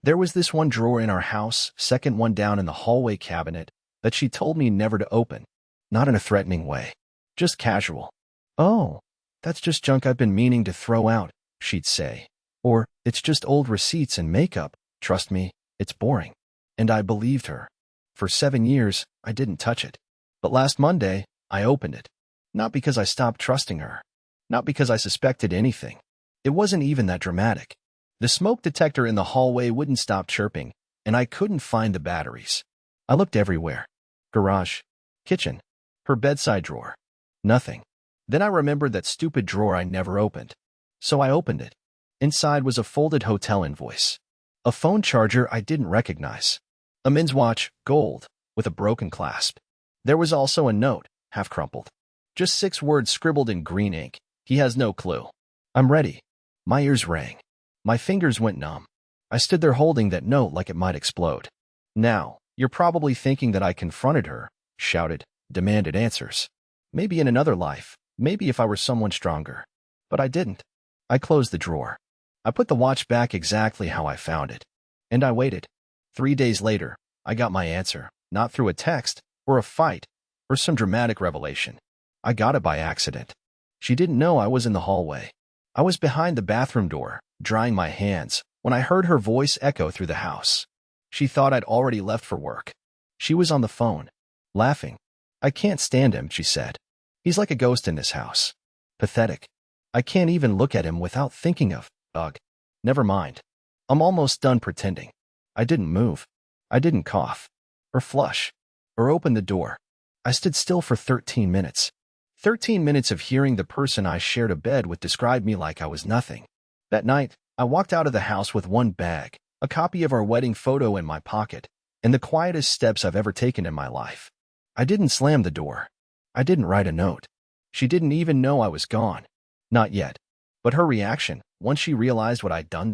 There was this one drawer in our house, second one down in the hallway cabinet, that she told me never to open. Not in a threatening way. Just casual. "Oh, that's just junk I've been meaning to throw out," she'd say. Or, "It's just old receipts and makeup. Trust me, it's boring." And I believed her. For 7 years, I didn't touch it. But last Monday, I opened it. Not because I stopped trusting her. Not because I suspected anything. It wasn't even that dramatic. The smoke detector in the hallway wouldn't stop chirping, and I couldn't find the batteries. I looked everywhere. Garage. Kitchen. Her bedside drawer. Nothing. Then I remembered that stupid drawer I never opened. So I opened it. Inside was a folded hotel invoice. A phone charger I didn't recognize. A men's watch, gold, with a broken clasp. There was also a note, half crumpled. Just 6 words scribbled in green ink. He has no clue. I'm ready. My ears rang. My fingers went numb. I stood there holding that note like it might explode. Now, you're probably thinking that I confronted her, shouted, demanded answers. Maybe in another life, maybe if I were someone stronger. But I didn't. I closed the drawer. I put the watch back exactly how I found it. And I waited. 3 days later, I got my answer, not through a text, or a fight, or some dramatic revelation. I got it by accident. She didn't know I was in the hallway. I was behind the bathroom door, drying my hands, when I heard her voice echo through the house. She thought I'd already left for work. She was on the phone, laughing. "I can't stand him," she said. "He's like a ghost in this house. Pathetic. I can't even look at him without thinking of, ugh. Never mind. I'm almost done pretending." I didn't move. I didn't cough, or flush, or open the door. I stood still for 13 minutes. 13 minutes of hearing the person I shared a bed with describe me like I was nothing. That night, I walked out of the house with one bag, a copy of our wedding photo in my pocket, and the quietest steps I've ever taken in my life. I didn't slam the door. I didn't write a note. She didn't even know I was gone. Not yet. But her reaction, once she realized what I'd done,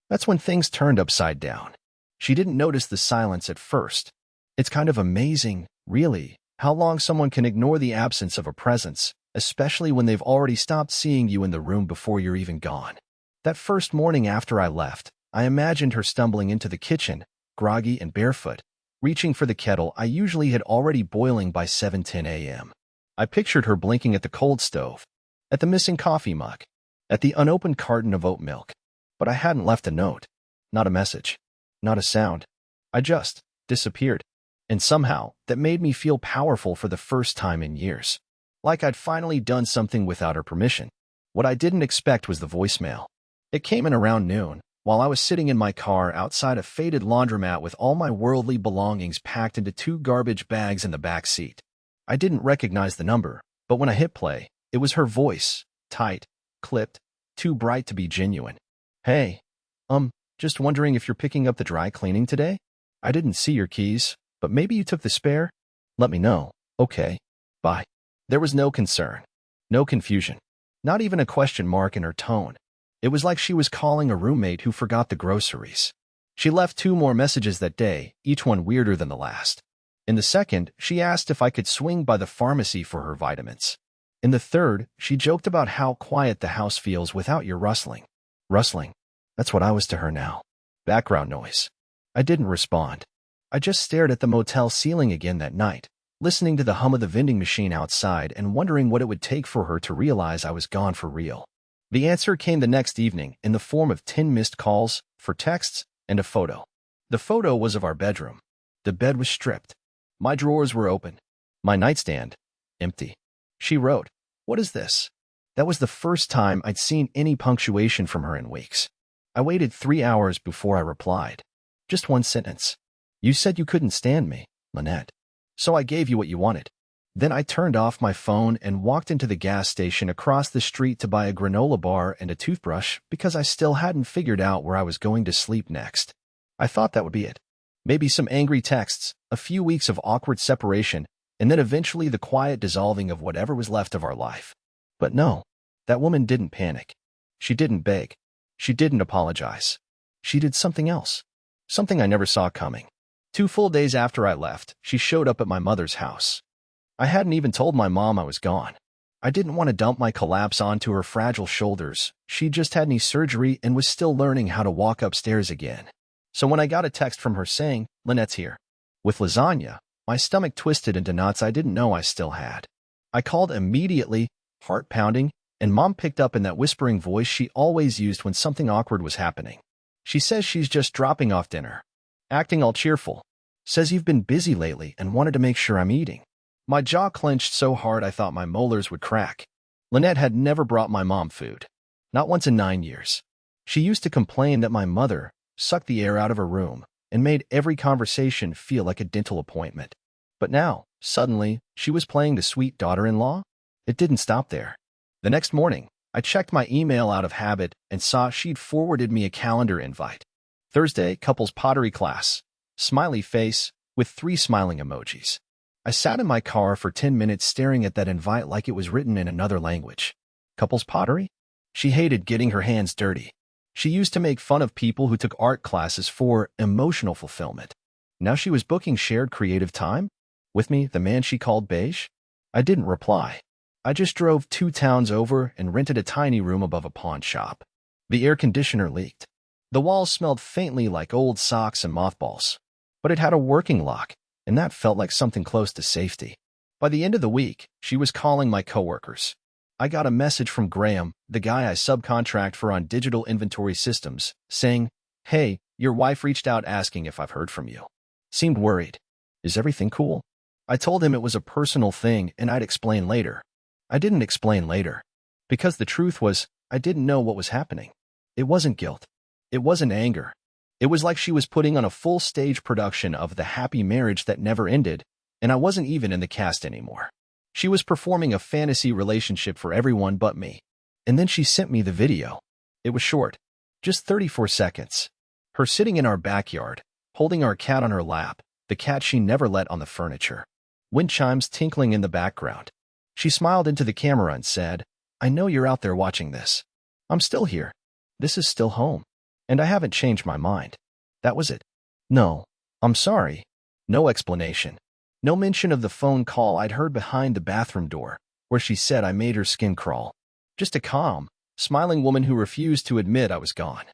that's when things turned upside down. She didn't notice the silence at first. It's kind of amazing, really, how long someone can ignore the absence of a presence, especially when they've already stopped seeing you in the room before you're even gone. That first morning after I left, I imagined her stumbling into the kitchen, groggy and barefoot, reaching for the kettle I usually had already boiling by 7:10 a.m. I pictured her blinking at the cold stove, at the missing coffee mug, at the unopened carton of oat milk. But I hadn't left a note, not a message, not a sound. I just disappeared. And somehow, that made me feel powerful for the first time in years. Like I'd finally done something without her permission. What I didn't expect was the voicemail. It came in around noon, while I was sitting in my car outside a faded laundromat with all my worldly belongings packed into 2 garbage bags in the back seat. I didn't recognize the number, but when I hit play, it was her voice, tight, clipped, too bright to be genuine. "Hey, just wondering if you're picking up the dry cleaning today? I didn't see your keys, but maybe you took the spare? Let me know. Okay. Bye." There was no concern, no confusion, not even a question mark in her tone. It was like she was calling a roommate who forgot the groceries. She left 2 more messages that day, each one weirder than the last. In the second, she asked if I could swing by the pharmacy for her vitamins. In the third, she joked about how quiet the house feels without your rustling. Rustling. That's what I was to her now. Background noise. I didn't respond. I just stared at the motel ceiling again that night, listening to the hum of the vending machine outside and wondering what it would take for her to realize I was gone for real. The answer came the next evening in the form of 10 missed calls, 4 texts, and a photo. The photo was of our bedroom. The bed was stripped. My drawers were open. My nightstand, empty. She wrote, "What is this?" That was the first time I'd seen any punctuation from her in weeks. I waited 3 hours before I replied. Just one sentence. "You said you couldn't stand me, Lynette. So I gave you what you wanted." Then I turned off my phone and walked into the gas station across the street to buy a granola bar and a toothbrush because I still hadn't figured out where I was going to sleep next. I thought that would be it. Maybe some angry texts, a few weeks of awkward separation, and then eventually the quiet dissolving of whatever was left of our life. But no, that woman didn't panic. She didn't beg. She didn't apologize. She did something else. Something I never saw coming. 2 full days after I left, she showed up at my mother's house. I hadn't even told my mom I was gone. I didn't want to dump my collapse onto her fragile shoulders. She just had knee surgery and was still learning how to walk upstairs again. So when I got a text from her saying, "Lynette's here," with lasagna, my stomach twisted into knots I didn't know I still had. I called immediately, heart pounding, and Mom picked up in that whispering voice she always used when something awkward was happening. She says she's just dropping off dinner, acting all cheerful. Says you've been busy lately and wanted to make sure I'm eating. My jaw clenched so hard I thought my molars would crack. Lynette had never brought my mom food. Not once in 9 years. She used to complain that my mother sucked the air out of her room and made every conversation feel like a dental appointment. But now, suddenly, she was playing the sweet daughter-in-law? It didn't stop there. The next morning, I checked my email out of habit and saw she'd forwarded me a calendar invite. Thursday, couples pottery class. Smiley face, with 3 smiling emojis. I sat in my car for 10 minutes staring at that invite like it was written in another language. Couples pottery? She hated getting her hands dirty. She used to make fun of people who took art classes for emotional fulfillment. Now she was booking shared creative time? With me, the man she called beige? I didn't reply. I just drove 2 towns over and rented a tiny room above a pawn shop. The air conditioner leaked. The walls smelled faintly like old socks and mothballs. But it had a working lock, and that felt like something close to safety. By the end of the week, she was calling my coworkers. I got a message from Graham, the guy I subcontract for on digital inventory systems, saying, "Hey, your wife reached out asking if I've heard from you." Seemed worried. Is everything cool? I told him it was a personal thing and I'd explain later. I didn't explain later. Because the truth was, I didn't know what was happening. It wasn't guilt. It wasn't anger. It was like she was putting on a full stage production of the happy marriage that never ended, and I wasn't even in the cast anymore. She was performing a fantasy relationship for everyone but me. And then she sent me the video. It was short, just 34 seconds. Her sitting in our backyard, holding our cat on her lap, the cat she never let on the furniture. Wind chimes tinkling in the background. She smiled into the camera and said, "I know you're out there watching this. I'm still here. This is still home. And I haven't changed my mind." That was it. No, I'm sorry. No explanation. No mention of the phone call I'd heard behind the bathroom door, where she said I made her skin crawl. Just a calm, smiling woman who refused to admit I was gone.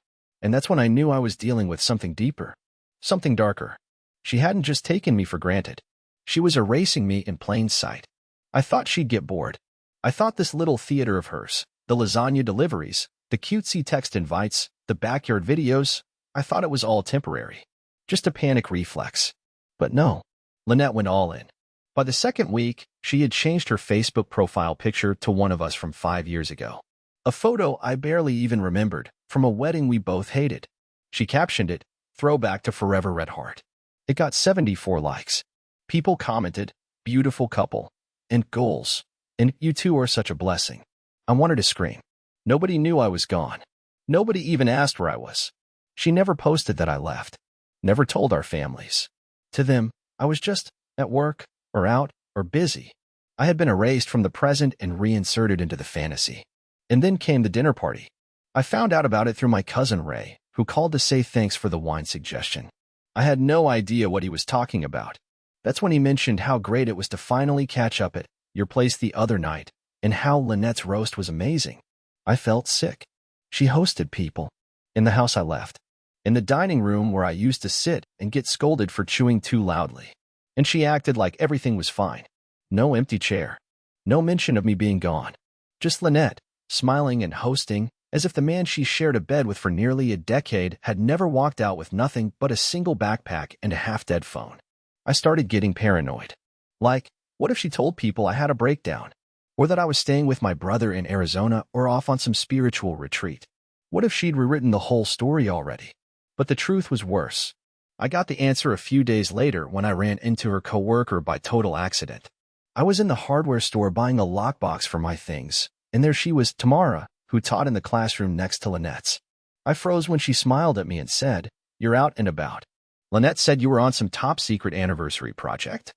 And that's when I knew I was dealing with something deeper. Something darker. She hadn't just taken me for granted. She was erasing me in plain sight. I thought she'd get bored. I thought this little theater of hers, the lasagna deliveries, the cutesy text invites, the backyard videos, I thought it was all temporary. Just a panic reflex. But no, Lynette went all in. By the second week, she had changed her Facebook profile picture to one of us from 5 years ago. A photo I barely even remembered, from a wedding we both hated. She captioned it, "Throwback to Forever Red Heart." It got 74 likes. People commented, "Beautiful couple," and "Goals," and "You two are such a blessing." I wanted to scream. Nobody knew I was gone. Nobody even asked where I was. She never posted that I left. Never told our families. To them, I was just at work, or out, or busy. I had been erased from the present and reinserted into the fantasy. And then came the dinner party. I found out about it through my cousin Ray, who called to say thanks for the wine suggestion. I had no idea what he was talking about. That's when he mentioned how great it was to finally catch up at your place the other night, and how Lynette's roast was amazing. I felt sick. She hosted people. In the house I left. In the dining room where I used to sit and get scolded for chewing too loudly. And she acted like everything was fine. No empty chair. No mention of me being gone. Just Lynette, smiling and hosting, as if the man she shared a bed with for nearly a decade had never walked out with nothing but a single backpack and a half-dead phone. I started getting paranoid. Like, what if she told people I had a breakdown? Or that I was staying with my brother in Arizona or off on some spiritual retreat? What if she'd rewritten the whole story already? But the truth was worse. I got the answer a few days later when I ran into her coworker by total accident. I was in the hardware store buying a lockbox for my things, and there she was, Tamara, who taught in the classroom next to Lynette's. I froze when she smiled at me and said, "You're out and about. Lynette said you were on some top-secret anniversary project.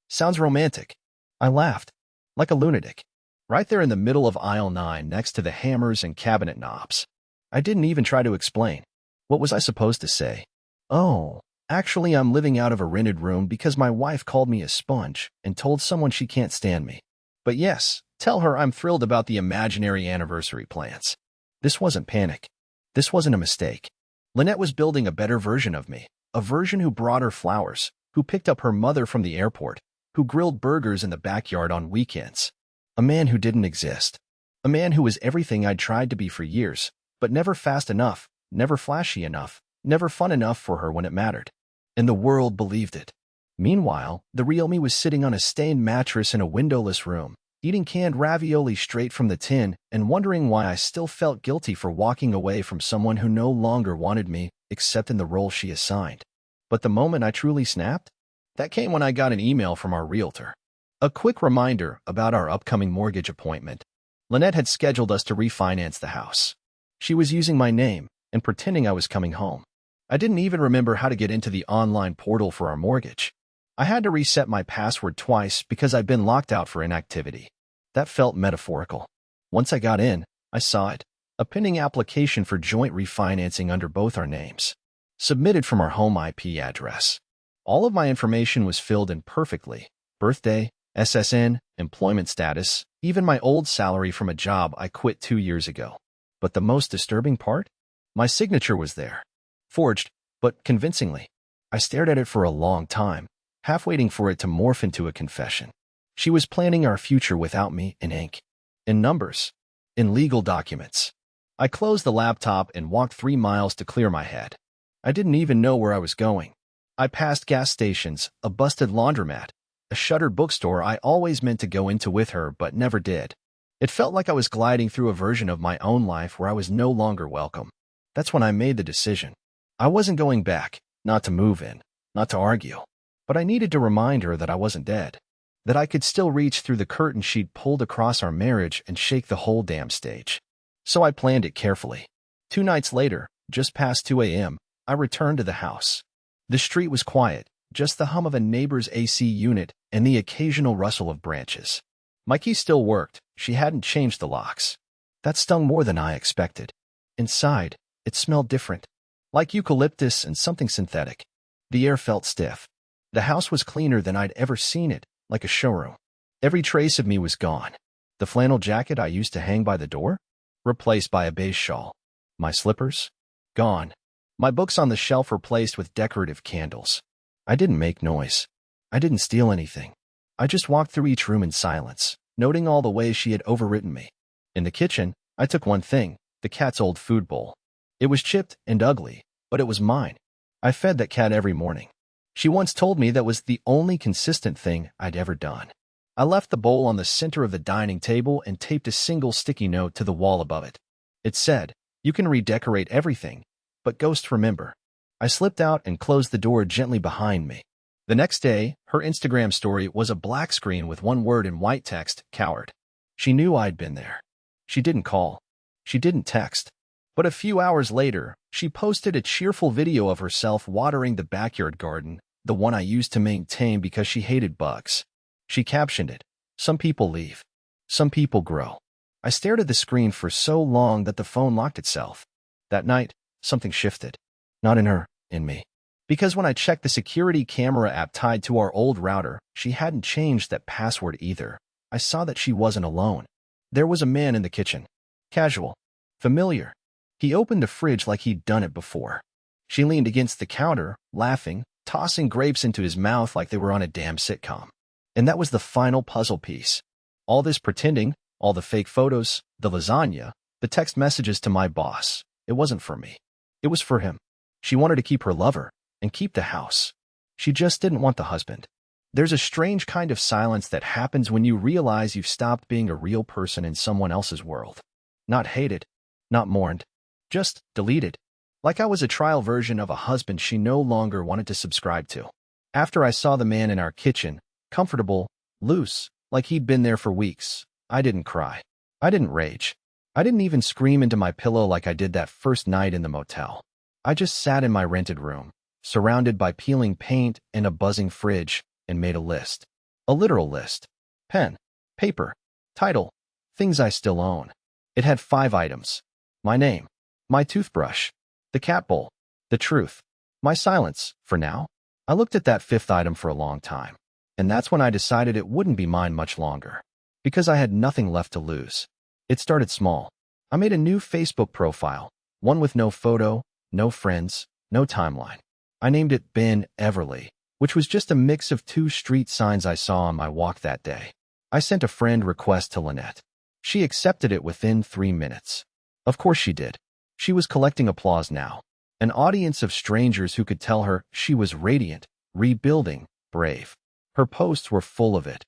Sounds romantic." I laughed. Like a lunatic. Right there in the middle of aisle 9 next to the hammers and cabinet knobs. I didn't even try to explain. What was I supposed to say? "Oh, actually I'm living out of a rented room because my wife called me a sponge and told someone she can't stand me. But yes, tell her I'm thrilled about the imaginary anniversary plans." This wasn't panic. This wasn't a mistake. Lynette was building a better version of me, a version who brought her flowers, who picked up her mother from the airport, who grilled burgers in the backyard on weekends. A man who didn't exist. A man who was everything I'd tried to be for years, but never fast enough, never flashy enough, never fun enough for her when it mattered. And the world believed it. Meanwhile, the real me was sitting on a stained mattress in a windowless room, eating canned ravioli straight from the tin and wondering why I still felt guilty for walking away from someone who no longer wanted me, except in the role she assigned. But the moment I truly snapped? That came when I got an email from our realtor. A quick reminder about our upcoming mortgage appointment. Lynette had scheduled us to refinance the house. She was using my name and pretending I was coming home. I didn't even remember how to get into the online portal for our mortgage. I had to reset my password twice because I'd been locked out for inactivity. That felt metaphorical. Once I got in, I saw it. A pending application for joint refinancing under both our names. Submitted from our home IP address. All of my information was filled in perfectly. Birthday, SSN, employment status, even my old salary from a job I quit 2 years ago. But the most disturbing part? My signature was there. Forged, but convincingly. I stared at it for a long time, half waiting for it to morph into a confession. She was planning our future without me in ink, in numbers, in legal documents. I closed the laptop and walked 3 miles to clear my head. I didn't even know where I was going. I passed gas stations, a busted laundromat, a shuttered bookstore I always meant to go into with her but never did. It felt like I was gliding through a version of my own life where I was no longer welcome. That's when I made the decision. I wasn't going back, not to move in, not to argue. But I needed to remind her that I wasn't dead. That I could still reach through the curtain she'd pulled across our marriage and shake the whole damn stage. So I planned it carefully. 2 nights later, just past 2 a.m., I returned to the house. The street was quiet, just the hum of a neighbor's AC unit and the occasional rustle of branches. My key still worked. She hadn't changed the locks. That stung more than I expected. Inside, it smelled different. Like eucalyptus and something synthetic. The air felt stiff. The house was cleaner than I'd ever seen it, like a showroom. Every trace of me was gone. The flannel jacket I used to hang by the door? Replaced by a beige shawl. My slippers? Gone. My books on the shelf replaced with decorative candles. I didn't make noise. I didn't steal anything. I just walked through each room in silence, noting all the ways she had overwritten me. In the kitchen, I took one thing, the cat's old food bowl. It was chipped and ugly, but it was mine. I fed that cat every morning. She once told me that was the only consistent thing I'd ever done. I left the bowl on the center of the dining table and taped a single sticky note to the wall above it. It said, "You can redecorate everything, but ghosts remember." I slipped out and closed the door gently behind me. The next day, her Instagram story was a black screen with one word in white text, "Coward." She knew I'd been there. She didn't call. She didn't text. But a few hours later, she posted a cheerful video of herself watering the backyard garden, the one I used to maintain because she hated bugs. She captioned it, "Some people leave. Some people grow." I stared at the screen for so long that the phone locked itself. That night, something shifted. Not in her, in me. Because when I checked the security camera app tied to our old router, she hadn't changed that password either. I saw that she wasn't alone. There was a man in the kitchen. Casual. Familiar. He opened the fridge like he'd done it before. She leaned against the counter, laughing, tossing grapes into his mouth like they were on a damn sitcom. And that was the final puzzle piece. All this pretending, all the fake photos, the lasagna, the text messages to my boss. It wasn't for me. It was for him. She wanted to keep her lover and keep the house. She just didn't want the husband. There's a strange kind of silence that happens when you realize you've stopped being a real person in someone else's world. Not hated, not mourned, just deleted. Like I was a trial version of a husband she no longer wanted to subscribe to. After I saw the man in our kitchen, comfortable, loose, like he'd been there for weeks, I didn't cry. I didn't rage. I didn't even scream into my pillow like I did that first night in the motel. I just sat in my rented room, surrounded by peeling paint and a buzzing fridge, and made a list. A literal list. Pen, paper, title, things I still own. It had 5 items. My name, my toothbrush, the cat bowl, the truth, my silence, for now. I looked at that 5th item for a long time, and that's when I decided it wouldn't be mine much longer, because I had nothing left to lose. It started small. I made a new Facebook profile, one with no photo, No friends, no timeline. I named it Ben Everly, which was just a mix of two street signs I saw on my walk that day. I sent a friend request to Lynette. She accepted it within 3 minutes. Of course she did. She was collecting applause now. An audience of strangers who could tell her she was radiant, rebuilding, brave. Her posts were full of it.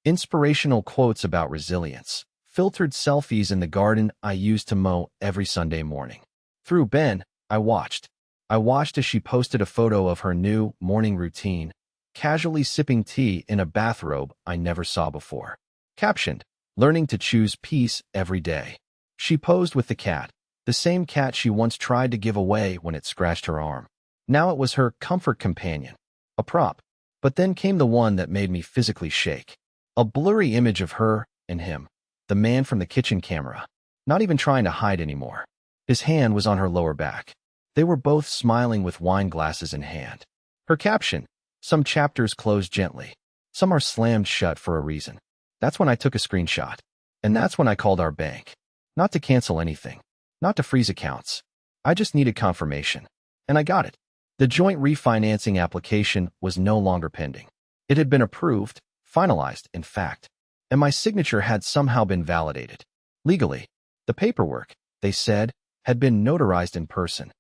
Inspirational quotes about resilience. Filtered selfies in the garden I used to mow every Sunday morning. Through Ben, I watched. I watched as she posted a photo of her new morning routine, casually sipping tea in a bathrobe I never saw before. Captioned, "Learning to choose peace every day." She posed with the cat, the same cat she once tried to give away when it scratched her arm. Now it was her comfort companion, a prop. But then came the one that made me physically shake. A blurry image of her and him, the man from the kitchen camera, not even trying to hide anymore. His hand was on her lower back. They were both smiling with wine glasses in hand. Her caption, "Some chapters close gently. Some are slammed shut for a reason." That's when I took a screenshot. And that's when I called our bank. Not to cancel anything. Not to freeze accounts. I just needed confirmation. And I got it. The joint refinancing application was no longer pending. It had been approved, finalized, in fact. And my signature had somehow been validated. Legally. The paperwork, they said, had been notarized in person.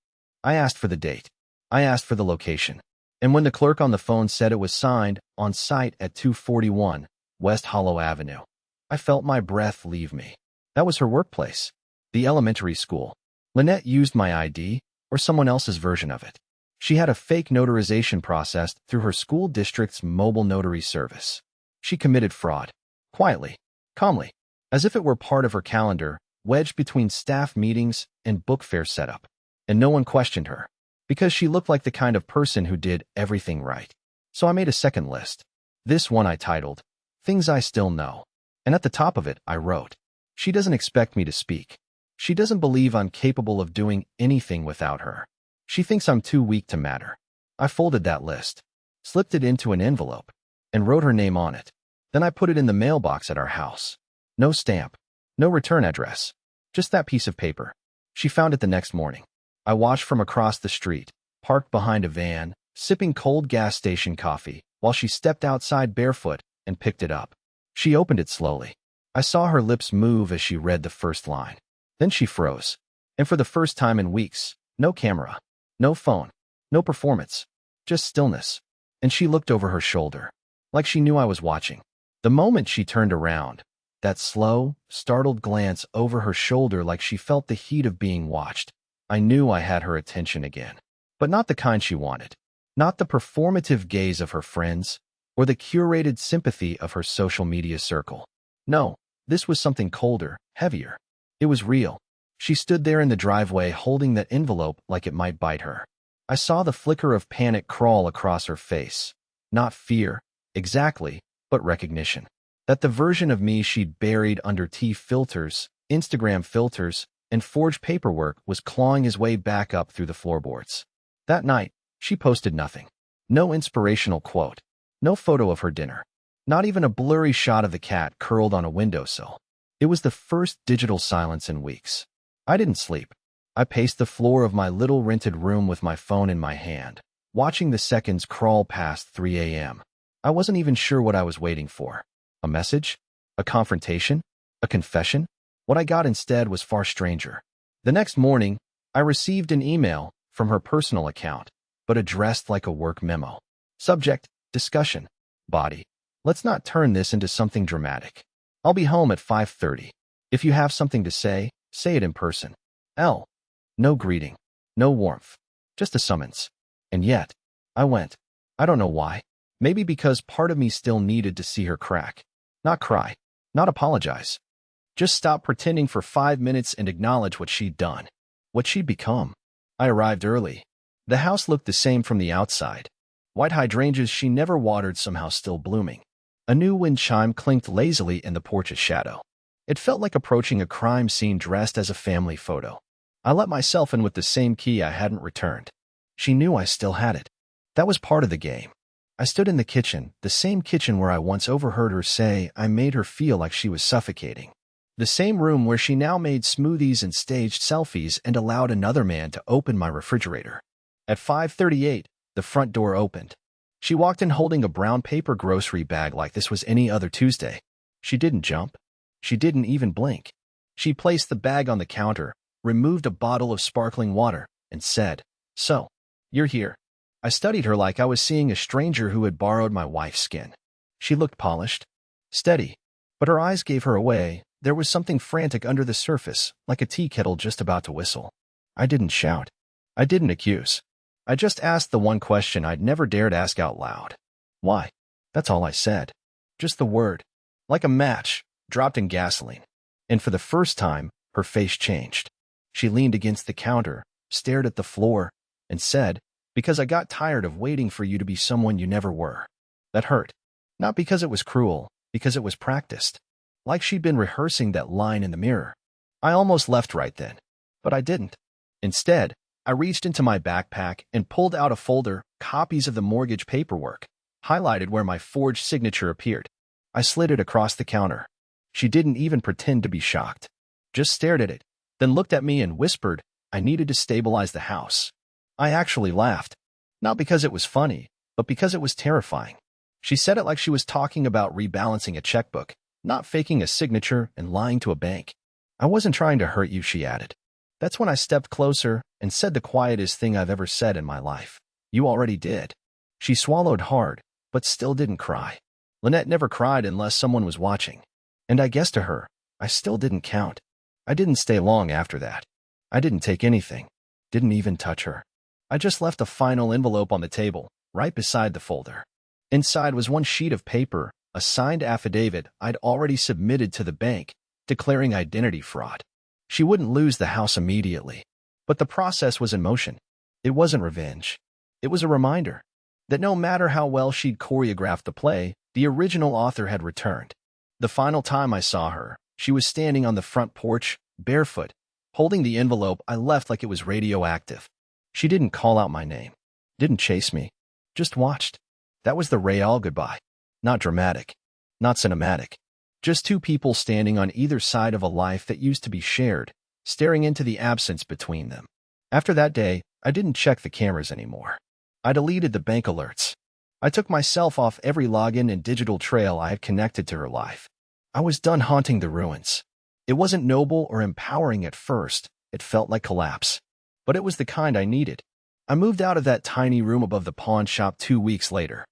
I asked for the date. I asked for the location. And when the clerk on the phone said it was signed on site at 241 West Hollow Avenue, I felt my breath leave me. That was her workplace. The elementary school. Lynette used my ID, or someone else's version of it. She had a fake notarization processed through her school district's mobile notary service. She committed fraud. Quietly, calmly, as if it were part of her calendar, wedged between staff meetings and book fair setup. And no one questioned her, because she looked like the kind of person who did everything right. So I made a second list. This one I titled, "Things I Still Know." And at the top of it, I wrote, "She doesn't expect me to speak. She doesn't believe I'm capable of doing anything without her. She thinks I'm too weak to matter." I folded that list, slipped it into an envelope, and wrote her name on it. Then I put it in the mailbox at our house. No stamp, no return address, just that piece of paper. She found it the next morning. I watched from across the street, parked behind a van, sipping cold gas station coffee, while she stepped outside barefoot and picked it up. She opened it slowly. I saw her lips move as she read the first line. Then she froze. And for the first time in weeks, no camera, no phone, no performance, just stillness. And she looked over her shoulder, like she knew I was watching. The moment she turned around, that slow, startled glance over her shoulder like she felt the heat of being watched, I knew I had her attention again. But not the kind she wanted. Not the performative gaze of her friends, or the curated sympathy of her social media circle. No, this was something colder, heavier. It was real. She stood there in the driveway holding that envelope like it might bite her. I saw the flicker of panic crawl across her face. Not fear, exactly, but recognition. That the version of me she'd buried under filters, Instagram filters, and forged paperwork was clawing his way back up through the floorboards. That night, she posted nothing. No inspirational quote. No photo of her dinner. Not even a blurry shot of the cat curled on a windowsill. It was the first digital silence in weeks. I didn't sleep. I paced the floor of my little rented room with my phone in my hand, watching the seconds crawl past 3 a.m. I wasn't even sure what I was waiting for. A message? A confrontation? A confession? What I got instead was far stranger. The next morning, I received an email from her personal account, but addressed like a work memo. Subject, discussion. Body. Let's not turn this into something dramatic. I'll be home at 5:30. If you have something to say it in person. L. No greeting. No warmth. Just a summons. And yet, I went. I don't know why. Maybe because part of me still needed to see her crack. Not cry. Not apologize. Just stop pretending for 5 minutes and acknowledge what she'd done. What she'd become. I arrived early. The house looked the same from the outside. White hydrangeas she never watered somehow still blooming. A new wind chime clinked lazily in the porch's shadow. It felt like approaching a crime scene dressed as a family photo. I let myself in with the same key I hadn't returned. She knew I still had it. That was part of the game. I stood in the kitchen, the same kitchen where I once overheard her say I made her feel like she was suffocating. The same room where she now made smoothies and staged selfies and allowed another man to open my refrigerator. At 5:38, the front door opened. She walked in holding a brown paper grocery bag like this was any other Tuesday. She didn't jump. She didn't even blink. She placed the bag on the counter, removed a bottle of sparkling water, and said, "So, you're here." I studied her like I was seeing a stranger who had borrowed my wife's skin. She looked polished, steady, but her eyes gave her away. There was something frantic under the surface, like a tea kettle just about to whistle. I didn't shout. I didn't accuse. I just asked the one question I'd never dared ask out loud. Why? That's all I said. Just the word. Like a match, dropped in gasoline. And for the first time, her face changed. She leaned against the counter, stared at the floor, and said, "Because I got tired of waiting for you to be someone you never were." That hurt. Not because it was cruel, because it was practiced. Like she'd been rehearsing that line in the mirror. I almost left right then, but I didn't. Instead, I reached into my backpack and pulled out a folder, copies of the mortgage paperwork, highlighted where my forged signature appeared. I slid it across the counter. She didn't even pretend to be shocked. Just stared at it, then looked at me and whispered, "I needed to stabilize the house." I actually laughed. Not because it was funny, but because it was terrifying. She said it like she was talking about rebalancing a checkbook, not faking a signature and lying to a bank. "I wasn't trying to hurt you," she added. That's when I stepped closer and said the quietest thing I've ever said in my life. "You already did." She swallowed hard, but still didn't cry. Lynette never cried unless someone was watching. And I guess to her, I still didn't count. I didn't stay long after that. I didn't take anything. Didn't even touch her. I just left a final envelope on the table, right beside the folder. Inside was one sheet of paper, a signed affidavit I'd already submitted to the bank, declaring identity fraud. She wouldn't lose the house immediately, but the process was in motion. It wasn't revenge. It was a reminder that no matter how well she'd choreographed the play, the original author had returned. The final time I saw her, she was standing on the front porch, barefoot, holding the envelope I left like it was radioactive. She didn't call out my name, didn't chase me, just watched. That was the real goodbye. Not dramatic, not cinematic. Just two people standing on either side of a life that used to be shared, staring into the absence between them. After that day, I didn't check the cameras anymore. I deleted the bank alerts. I took myself off every login and digital trail I had connected to her life. I was done haunting the ruins. It wasn't noble or empowering at first. It felt like collapse. But it was the kind I needed. I moved out of that tiny room above the pawn shop 2 weeks later.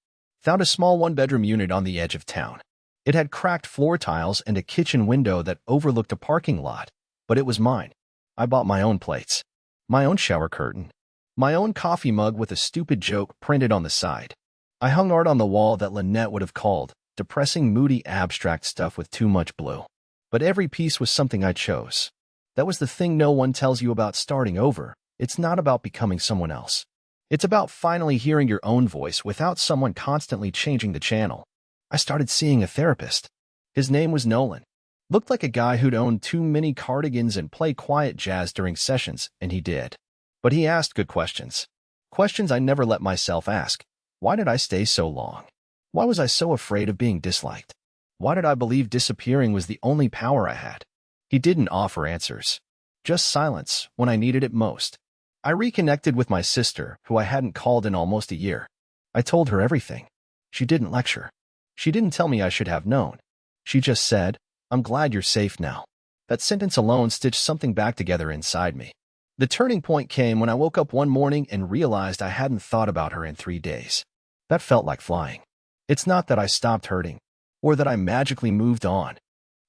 Found a small one-bedroom unit on the edge of town. It had cracked floor tiles and a kitchen window that overlooked a parking lot, but it was mine. I bought my own plates, my own shower curtain, my own coffee mug with a stupid joke printed on the side. I hung art on the wall that Lynette would have called depressing, moody, abstract stuff with too much blue. But every piece was something I chose. That was the thing no one tells you about starting over. It's not about becoming someone else. It's about finally hearing your own voice without someone constantly changing the channel. I started seeing a therapist. His name was Nolan. Looked like a guy who'd own too many cardigans and play quiet jazz during sessions, and he did. But he asked good questions. Questions I never let myself ask. Why did I stay so long? Why was I so afraid of being disliked? Why did I believe disappearing was the only power I had? He didn't offer answers. Just silence when I needed it most. I reconnected with my sister, who I hadn't called in almost a year. I told her everything. She didn't lecture. She didn't tell me I should have known. She just said, "I'm glad you're safe now." That sentence alone stitched something back together inside me. The turning point came when I woke up one morning and realized I hadn't thought about her in 3 days. That felt like flying. It's not that I stopped hurting, or that I magically moved on,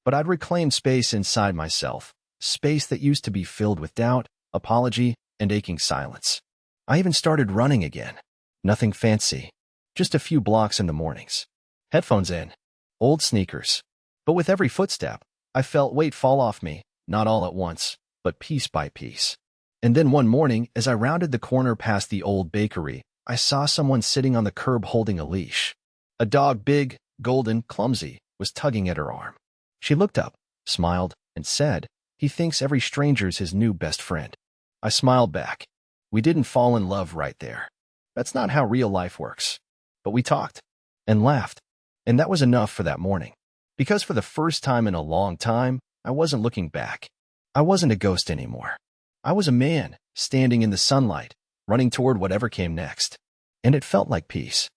but I'd reclaimed space inside myself, space that used to be filled with doubt, apology, and aching silence. I even started running again. Nothing fancy, just a few blocks in the mornings. Headphones in, old sneakers. But with every footstep, I felt weight fall off me, not all at once, but piece by piece. And then one morning, as I rounded the corner past the old bakery, I saw someone sitting on the curb holding a leash. A dog, big, golden, clumsy, was tugging at her arm. She looked up, smiled, and said, "He thinks every stranger's his new best friend." I smiled back. We didn't fall in love right there. That's not how real life works. But we talked and laughed. And that was enough for that morning. Because for the first time in a long time, I wasn't looking back. I wasn't a ghost anymore. I was a man, standing in the sunlight, running toward whatever came next. And it felt like peace.